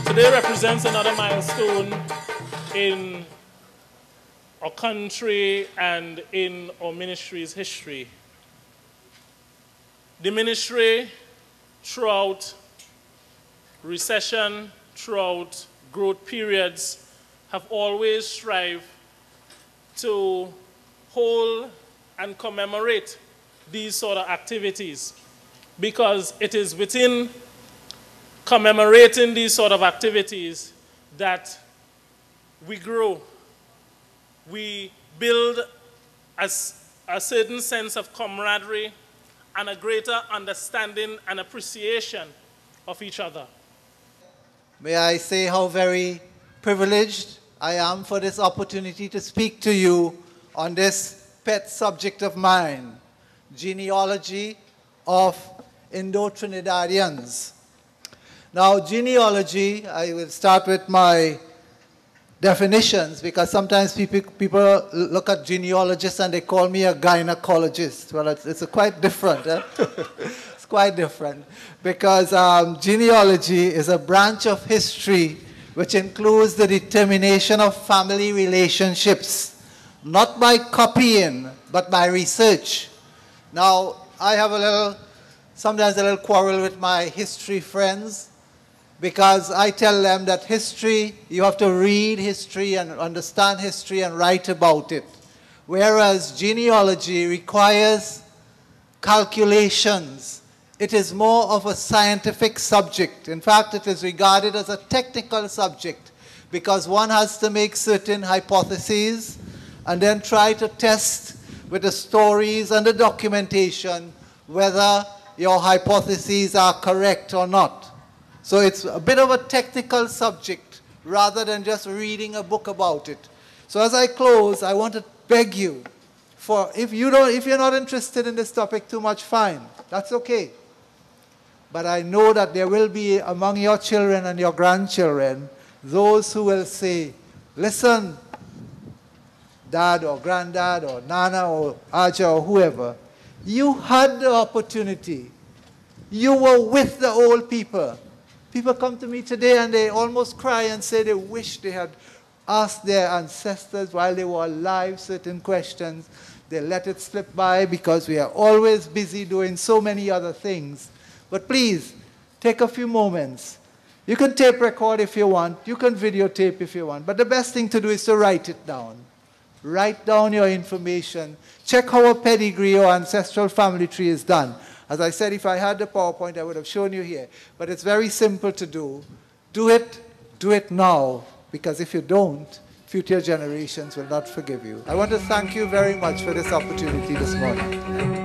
Today represents another milestone in our country and in our ministry's history. The ministry, throughout recession, throughout growth periods, have always strived to hold and commemorate these sort of activities, because it is within commemorating these sort of activities that we grow. We build a certain sense of camaraderie and a greater understanding and appreciation of each other. May I say how very privileged I am for this opportunity to speak to you on this pet subject of mine, genealogy of Indo-Trinidadians. Now, genealogy, I will start with my definitions, because sometimes people look at genealogists and they call me a gynecologist. Well, it's quite different. It's quite different, because genealogy is a branch of history which includes the determination of family relationships, not by copying, but by research. Now, I have sometimes a little quarrel with my history friends, because I tell them that history, you have to read history and understand history and write about it. Whereas genealogy requires calculations. It is more of a scientific subject. In fact, it is regarded as a technical subject, because one has to make certain hypotheses and then try to test with the stories and the documentation whether your hypotheses are correct or not. So it's a bit of a technical subject rather than just reading a book about it. So as I close, I want to beg you, if you're not interested in this topic too much, fine, that's okay. But I know that there will be among your children and your grandchildren those who will say, listen, Dad or Granddad or Nana or Aja or whoever, you had the opportunity. You were with the old people. People come to me today and they almost cry and say they wish they had asked their ancestors while they were alive certain questions. They let it slip by because we are always busy doing so many other things. But please, take a few moments. You can tape record if you want. You can videotape if you want. But the best thing to do is to write it down. Write down your information. Check how a pedigree or ancestral family tree is done. As I said, if I had the PowerPoint, I would have shown you here. But it's very simple to do. Do it now, because if you don't, future generations will not forgive you. I want to thank you very much for this opportunity this morning.